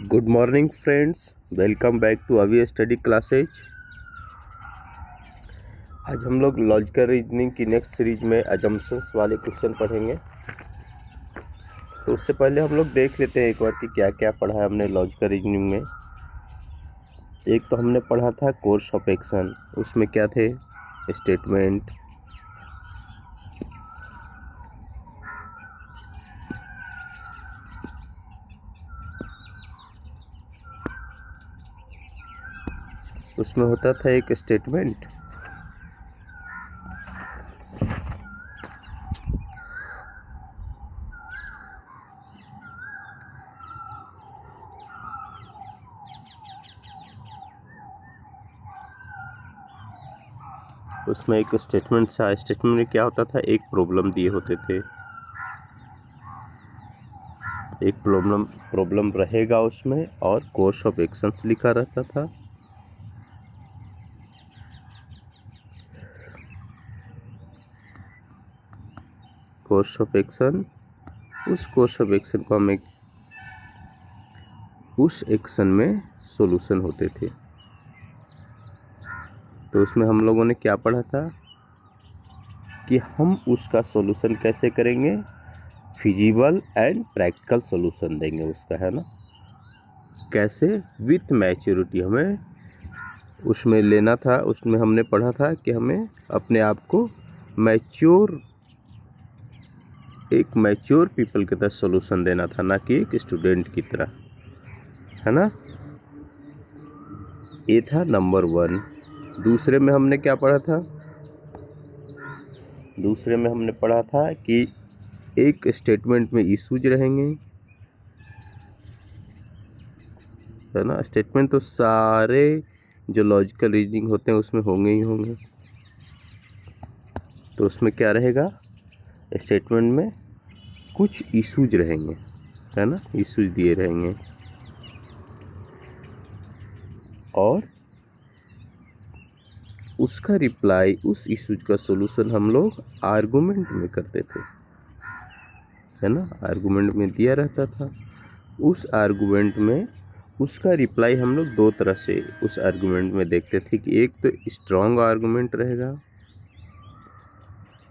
Good morning friends, welcome back to Avi study classes. आज हम लोग लॉजिकल रीजनिंग की नेक्स्ट सीरीज में अजम्पशंस वाले क्वेश्चन पढ़ेंगे। तो उससे पहले हम लोग देख लेते हैं एक बार कि क्या क्या पढ़ा है हमने लॉजिकल रीजनिंग में। एक तो हमने पढ़ा था कोर्स ऑफ एक्शन, उसमें क्या थे स्टेटमेंट, उसमें होता था एक स्टेटमेंट, उसमें एक स्टेटमेंट था। स्टेटमेंट में क्या होता था, एक प्रॉब्लम दिए होते थे, एक प्रॉब्लम रहेगा उसमें और कोर्स ऑफ एक्शंस लिखा रहता था। कोर्स ऑफ एक्शन, उस कोर्स ऑफ एक्शन को हम उस एक्शन में सॉल्यूशन होते थे। तो उसमें हम लोगों ने क्या पढ़ा था कि हम उसका सॉल्यूशन कैसे करेंगे, फिजिबल एंड प्रैक्टिकल सॉल्यूशन देंगे उसका, है ना। कैसे, विथ मैच्योरिटी हमें उसमें लेना था। उसमें हमने पढ़ा था कि हमें अपने आप को एक मैच्योर पीपल की तरह सॉल्यूशन देना था, ना कि एक स्टूडेंट की तरह, है ना। ये था नंबर 1। दूसरे में हमने क्या पढ़ा था, दूसरे में हमने पढ़ा था कि एक स्टेटमेंट में इश्यूज रहेंगे, है ना। स्टेटमेंट तो सारे जो लॉजिकल रीजनिंग होते हैं उसमें होंगे ही होंगे। तो उसमें क्या रहेगा, स्टेटमेंट में कुछ इश्यूज रहेंगे, है ना, इश्यूज दिए रहेंगे और उसका रिप्लाई, उस इश्यूज का सॉल्यूशन हम लोग आर्गुमेंट में करते थे, है ना। आर्गुमेंट में दिया रहता था। उस आर्गुमेंट में उसका रिप्लाई हम लोग दो तरह से उस आर्गुमेंट में देखते थे कि एक तो स्ट्रॉन्ग आर्गुमेंट रहेगा,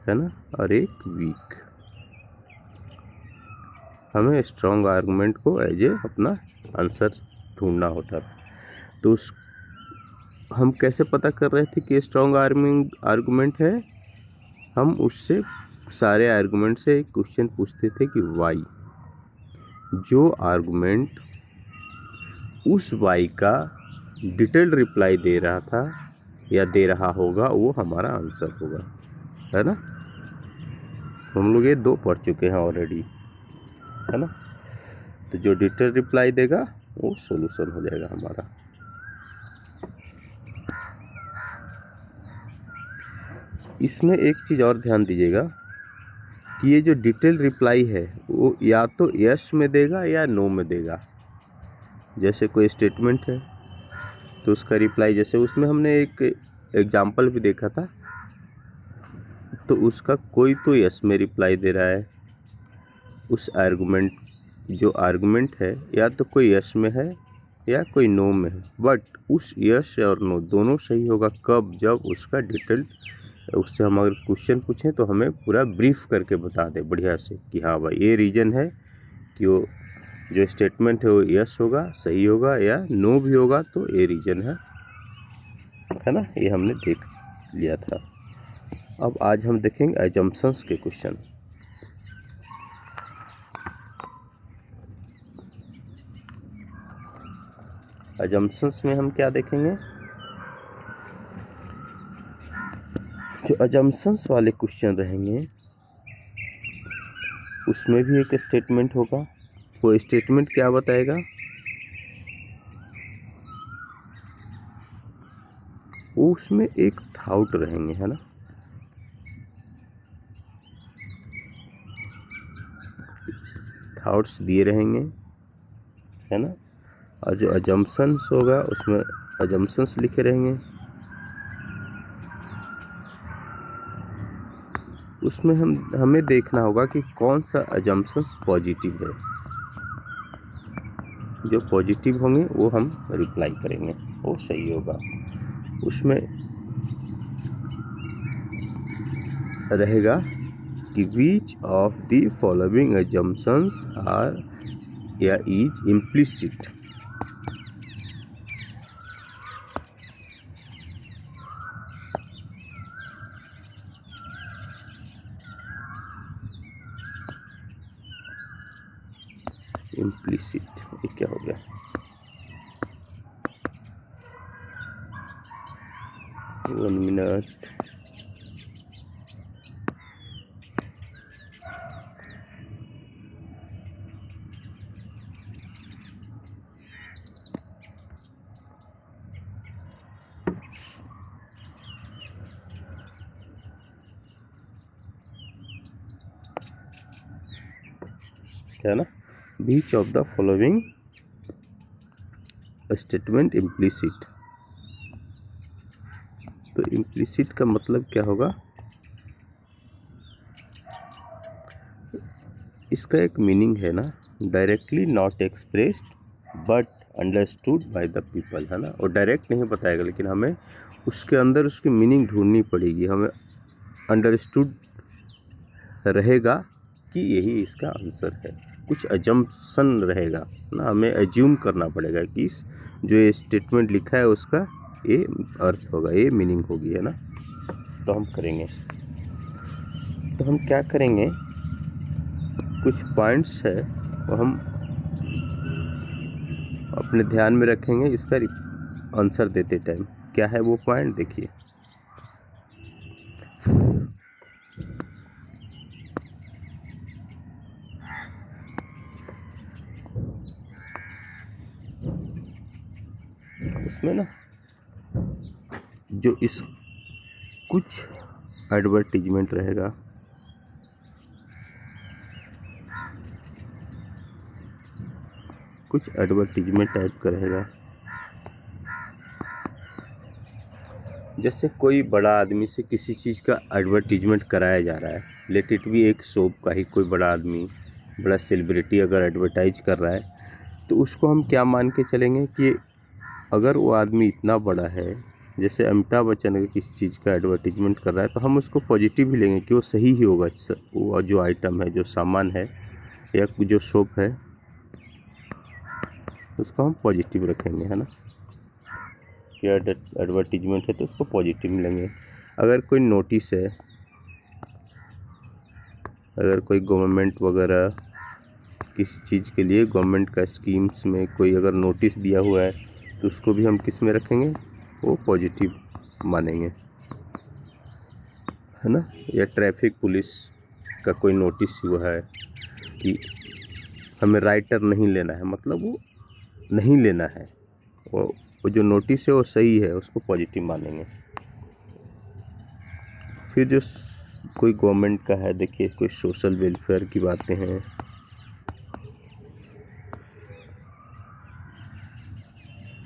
है ना, और एक वीक। हमें स्ट्रॉन्ग आर्गुमेंट को एज ए अपना आंसर ढूंढना होता था। तो हम कैसे पता कर रहे थे कि स्ट्रॉन्ग आर्गुमेंट है, हम उससे सारे आर्गुमेंट से एक क्वेश्चन पूछते थे कि वाई, जो आर्गुमेंट उस वाई का डिटेल्ड रिप्लाई दे रहा था या दे रहा होगा वो हमारा आंसर होगा, है ना। हम लोग ये 2 पढ़ चुके हैं ऑलरेडी, है ना। तो जो डिटेल्ड रिप्लाई देगा वो सॉल्यूशन हो जाएगा हमारा। इसमें एक चीज़ और ध्यान दीजिएगा कि ये जो डिटेल रिप्लाई है वो या तो यस में देगा या नो में देगा। जैसे कोई स्टेटमेंट है तो उसका रिप्लाई, जैसे उसमें हमने एक एग्जाम्पल भी देखा था, तो उसका कोई तो यस में रिप्लाई दे रहा है। उस आर्गुमेंट, जो आर्गुमेंट है या तो कोई यस में है या कोई नो में है, बट उस यस और नो दोनों सही होगा कब, जब उसका डिटेल, उससे हम अगर क्वेश्चन पूछें तो हमें पूरा ब्रीफ करके बता दे बढ़िया से कि हाँ भाई ये रीज़न है कि वो जो स्टेटमेंट है वो यस होगा, सही होगा, या नो भी होगा तो ये रीज़न है ना। ये हमने देख लिया था। अब आज हम देखेंगे अजम्पशंस के क्वेश्चन। अजम्पशंस में हम क्या देखेंगे, जो अजम्पशंस वाले क्वेश्चन रहेंगे उसमें भी एक स्टेटमेंट होगा। वो स्टेटमेंट क्या बताएगा, वो उसमें एक थाउट रहेंगे, है ना। थाउट्स दिए रहेंगे, है ना। और जो अजम्पशंस होगा उसमें अजम्पशंस लिखे रहेंगे। उसमें हमें देखना होगा कि कौन सा अजम्पशंस पॉजिटिव है। जो पॉजिटिव होंगे वो हम रिप्लाई करेंगे, वो सही होगा। उसमें रहेगा कि which of the following assumptions are या इज इम्प्लिसिट। इम्प्लिसिट ये क्या हो गया? One minute. क्या ना, which of the following statement implicit. तो इम्प्लिसिट का मतलब क्या होगा? इसका एक मीनिंग है ना, directly not expressed but understood by the people, है ना। और डायरेक्ट नहीं बताएगा, लेकिन हमें उसके अंदर उसकी मीनिंग ढूंढनी पड़ेगी। हमें अंडरस्टूड रहेगा कि यही इसका आंसर है, कुछ अजम्पशन रहेगा ना, हमें एज्यूम करना पड़ेगा कि इस जो ये स्टेटमेंट लिखा है उसका ये अर्थ होगा, ये मीनिंग होगी, है ना। तो हम करेंगे, तो हम क्या करेंगे, कुछ पॉइंट्स है वो हम अपने ध्यान में रखेंगे इसका आंसर देते टाइम। क्या है वो पॉइंट, देखिए। उसमें ना जो इस कुछ एडवर्टीजमेंट रहेगा, कुछ एडवर्टीजमेंट टाइप का रहेगा। जैसे कोई बड़ा आदमी से किसी चीज़ का एडवर्टीजमेंट कराया जा रहा है, लेट इट भी एक शॉप का ही कोई बड़ा आदमी, बड़ा सेलिब्रिटी अगर एडवर्टाइज कर रहा है, तो उसको हम क्या मान के चलेंगे कि अगर वो आदमी इतना बड़ा है, जैसे अमिताभ बच्चन अगर किसी चीज़ का एडवर्टीजमेंट कर रहा है, तो हम उसको पॉजिटिव ही लेंगे कि वो सही ही होगा। वो जो आइटम है, जो सामान है या जो शॉप है, उसको हम पॉजिटिव रखेंगे, है ना। कि एडवर्टीजमेंट है तो उसको पॉजिटिव मिलेंगे। अगर कोई नोटिस है, अगर कोई गवर्नमेंट वगैरह किसी चीज़ के लिए गवर्नमेंट का स्कीम्स में कोई अगर नोटिस दिया हुआ है, तो उसको भी हम किस में रखेंगे, वो पॉजिटिव मानेंगे, है ना। या ट्रैफिक पुलिस का कोई नोटिस हुआ है कि हमें राइटर नहीं लेना है, मतलब वो नहीं लेना है, वो जो नोटिस है वो सही है, उसको पॉजिटिव मानेंगे। फिर जो कोई गवर्नमेंट का है, देखिए कोई सोशल वेलफेयर की बातें हैं,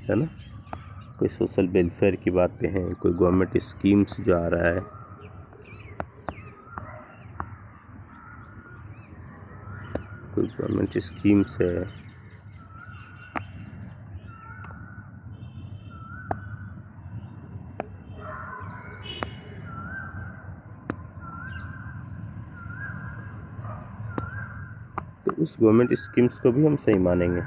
है ना, कोई सोशल वेलफेयर की बातें हैं, कोई गवर्नमेंट स्कीम्स जो आ रहा है, कोई गवर्नमेंट स्कीम्स है, तो उस गवर्नमेंट स्कीम्स को भी हम सही मानेंगे।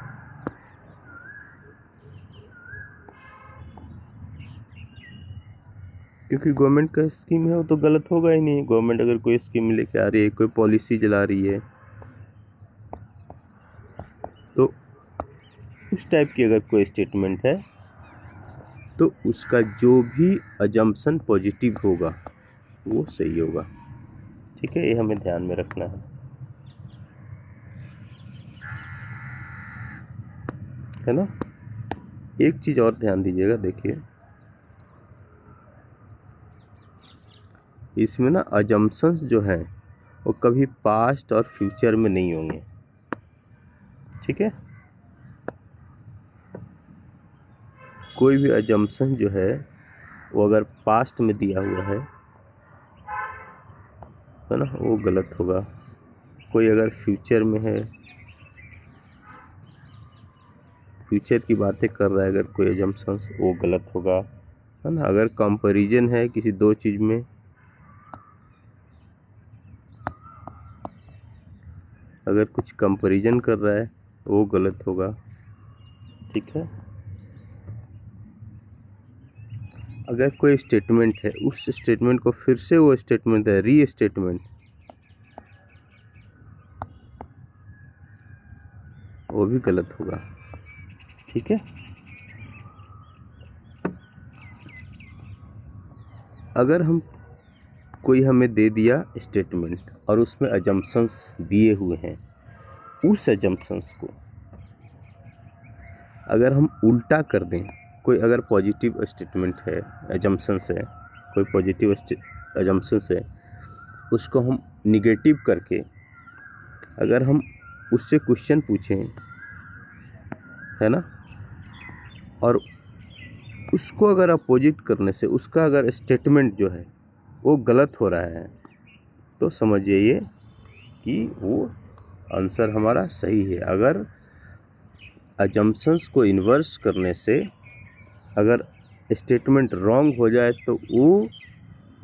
क्योंकि गवर्नमेंट का स्कीम है वो तो गलत होगा ही नहीं। गवर्नमेंट अगर कोई स्कीम लेके आ रही है, कोई पॉलिसी चला रही है, तो उस टाइप की अगर कोई स्टेटमेंट है, तो उसका जो भी अजम्पशन पॉजिटिव होगा वो सही होगा। ठीक है, ये हमें ध्यान में रखना है ना। एक चीज़ और ध्यान दीजिएगा, देखिए इसमें ना अजम्पशंस जो हैं वो कभी पास्ट और फ्यूचर में नहीं होंगे। ठीक है, कोई भी अजम्पशन जो है वो अगर पास्ट में दिया हुआ है ना, वो गलत होगा। कोई अगर फ्यूचर में है फ्यूचर की बातें कर रहा है अगर कोई अजम्पशंस, वो गलत होगा, है ना। अगर कंपैरिजन है किसी दो चीज़ में, अगर कुछ कंपैरिजन कर रहा है वो गलत होगा, ठीक है। अगर कोई स्टेटमेंट है, उस स्टेटमेंट को फिर से वो स्टेटमेंट है, री स्टेटमेंट, वो भी गलत होगा, ठीक है। अगर हम कोई हमें दे दिया स्टेटमेंट और उसमें अजम्पशंस दिए हुए हैं, उस अजम्पशंस को अगर हम उल्टा कर दें, कोई अगर पॉजिटिव स्टेटमेंट है, अजम्पशंस है, कोई पॉजिटिव अजम्पशंस है, उसको हम निगेटिव करके अगर हम उससे क्वेश्चन पूछें, है ना, और उसको अगर अपोजिट करने से उसका अगर स्टेटमेंट जो है वो गलत हो रहा है, तो समझिए ये कि वो आंसर हमारा सही है। अगर अजम्पशंस को इन्वर्स करने से अगर स्टेटमेंट रॉन्ग हो जाए तो वो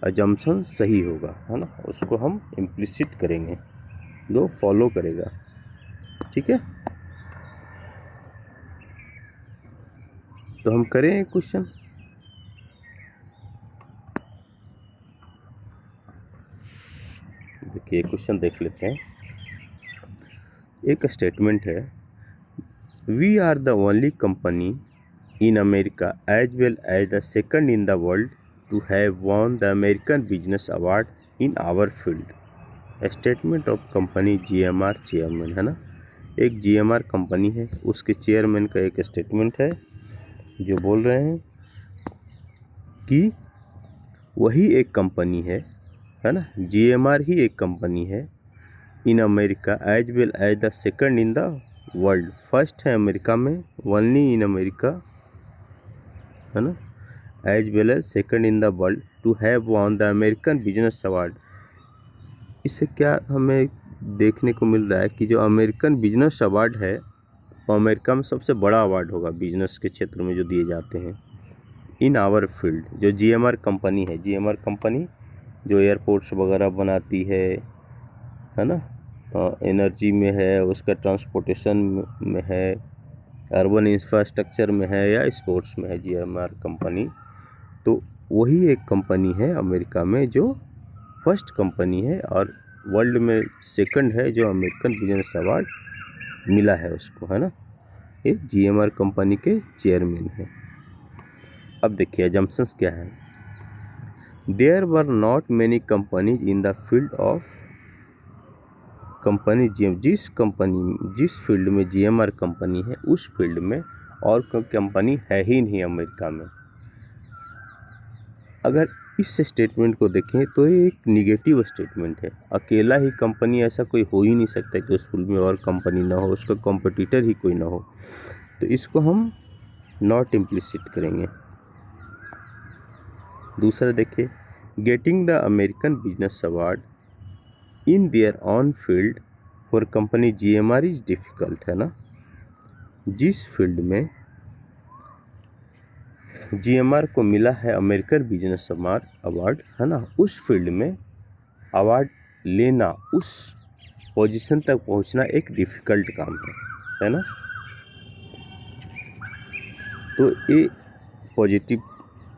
अजम्पशन सही होगा, है ना, उसको हम इम्प्लिसिट करेंगे, जो फॉलो करेगा, ठीक है। तो हम करें क्वेश्चन, देखिए क्वेश्चन देख लेते हैं। एक स्टेटमेंट है, we are the only company in America as well as the second in the world to have won the American Business Award in our field. Statement of company GMR chairman, है ना, एक GMR company है, उसके chairman का एक statement है जो बोल रहे हैं कि वही एक कंपनी है ना, GMR ही एक कंपनी है in America as well as the second in the world, first है अमेरिका में, ओनली इन अमेरिका, है ना, as well as second in the world to have won the American business award. इससे क्या हमें देखने को मिल रहा है कि जो अमेरिकन बिजनेस अवार्ड है वो अमेरिका में सबसे बड़ा अवार्ड होगा बिजनेस के क्षेत्र में जो दिए जाते हैं। इन आवर फील्ड, जो GMR कंपनी है, GMR कंपनी जो एयरपोर्ट्स वगैरह बनाती है ना, एनर्जी में है, उसका ट्रांसपोर्टेशन में है, अर्बन इंफ्रास्ट्रक्चर में है या स्पोर्ट्स में है GMR कंपनी, तो वही एक कंपनी है अमेरिका में जो फर्स्ट कंपनी है और वर्ल्ड में सेकंड है जो अमेरिकन बिजनेस अवार्ड मिला है उसको, है ना, ये GMR कंपनी के चेयरमैन है। अब देखिए अजम्पशंस क्या है, there were not many companies in the field of company जिस फील्ड में GMR कंपनी है उस फील्ड में और कोई कंपनी है ही नहीं अमेरिका में। अगर इस स्टेटमेंट को देखें तो ये एक निगेटिव स्टेटमेंट है, अकेला ही कंपनी, ऐसा कोई हो ही नहीं सकता कि उस फील्ड में और कंपनी ना हो, उसका कॉम्पिटिटर ही कोई ना हो, तो इसको हम नॉट इम्प्लिसिट करेंगे। दूसरा देखिए, getting the American business award in their on field for company GMR is difficult, है ना, जिस फील्ड में GMR को मिला है अमेरिकन बिजनेस अवार्ड, है ना, उस फील्ड में अवार्ड लेना, उस पोजीशन तक पहुंचना एक डिफ़िकल्ट काम है ना। तो ये पॉजिटिव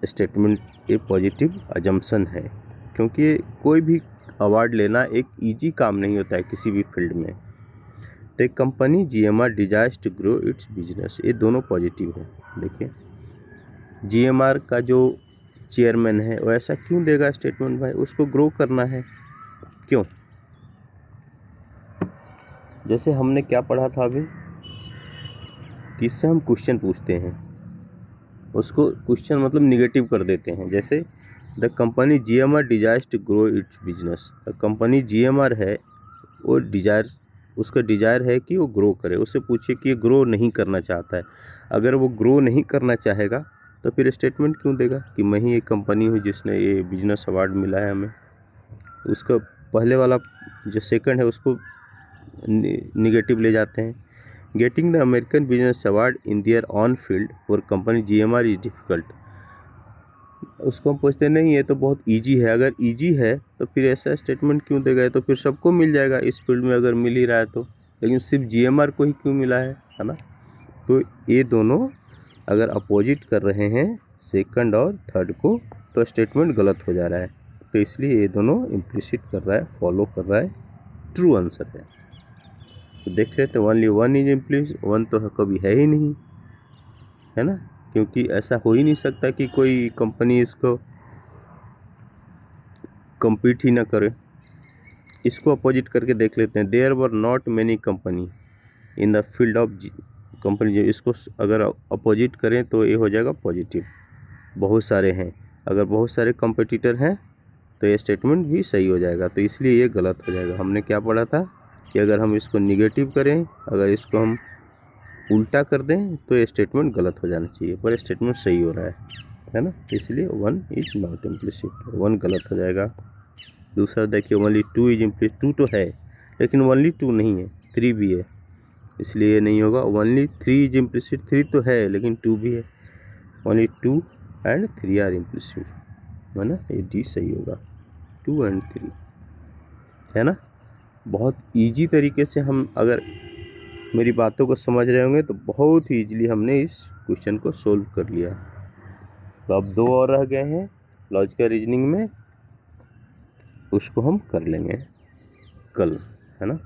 स्टेटमेंट, ये पॉजिटिव अजम्पशन है, क्योंकि कोई भी अवार्ड लेना एक इजी काम नहीं होता है किसी भी फील्ड में। तो company GMR desires to grow its business, ये दोनों पॉजिटिव है। देखिए GMR का जो चेयरमैन है वो ऐसा क्यों देगा स्टेटमेंट, भाई उसको ग्रो करना है, क्यों। जैसे हमने क्या पढ़ा था अभी, किससे हम क्वेश्चन पूछते हैं, उसको क्वेश्चन मतलब निगेटिव कर देते हैं। जैसे the company GMR desires to grow its business, company GMR है वो उसका डिजायर है कि वो ग्रो करे, उससे पूछिए कि ये ग्रो नहीं करना चाहता है। अगर वो ग्रो नहीं करना चाहेगा तो फिर स्टेटमेंट क्यों देगा कि मैं ही एक कंपनी हूँ जिसने ये बिजनेस अवार्ड मिला है हमें। उसका पहले वाला जो सेकंड है उसको निगेटिव ले जाते हैं। Getting the American business award in their own field for company GMR is difficult. उसको हम पूछते नहीं, ये तो बहुत ईजी है। अगर ईजी है तो फिर ऐसा स्टेटमेंट क्यों देगा, तो फिर सबको मिल जाएगा इस फील्ड में अगर मिल ही रहा है तो, लेकिन सिर्फ GMR को ही क्यों मिला है ना। तो ये दोनों अगर अपोजिट कर रहे हैं सेकंड और थर्ड को तो स्टेटमेंट गलत हो जा रहा है। तो इसलिए ये दोनों इम्प्लिसिट कर रहा है, फॉलो कर रहा है, ट्रू आंसर है। तो देख लेते हैं, only one is implicit, one तो कभी है ही नहीं, है ना, क्योंकि ऐसा हो ही नहीं सकता कि कोई कंपनी इसको compete ही ना करे। इसको अपोजिट करके देख लेते हैं, there were not many company in the field of company. इसको अगर अपोजिट करें तो ये हो जाएगा पॉजिटिव, बहुत सारे हैं। अगर बहुत सारे कंपटीटर हैं तो ये स्टेटमेंट भी सही हो जाएगा, तो इसलिए ये गलत हो जाएगा। हमने क्या पढ़ा था कि अगर हम इसको निगेटिव करें, अगर इसको हम उल्टा कर दें तो ये स्टेटमेंट गलत हो जाना चाहिए, पर स्टेटमेंट सही हो रहा है ना, इसलिए one is not implicit, one गलत हो जाएगा। दूसरा देखिए, only two is implicit, two तो है लेकिन ओनली टू नहीं है, थ्री भी है, इसलिए ये नहीं होगा। Only three is implicit, three तो है लेकिन टू भी है, only two and three are implicit, है ना, ये डी सही होगा, टू एंड थ्री, है ना। बहुत इजी तरीके से हम अगर मेरी बातों को समझ रहे होंगे तो बहुत ही ईजिली हमने इस क्वेश्चन को सोल्व कर लिया। तो अब दो और रह गए हैं लॉजिकल रीजनिंग में, उसको हम कर लेंगे कल, है ना।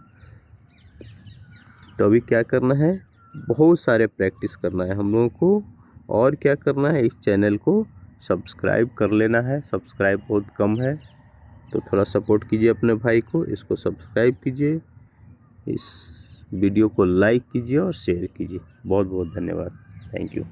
तो अभी क्या करना है, बहुत सारे प्रैक्टिस करना है हम लोगों को, और क्या करना है, इस चैनल को सब्सक्राइब कर लेना है। सब्सक्राइब बहुत कम है तो थोड़ा सपोर्ट कीजिए अपने भाई को, इसको सब्सक्राइब कीजिए, इस वीडियो को लाइक कीजिए और शेयर कीजिए। बहुत बहुत धन्यवाद, थैंक यू।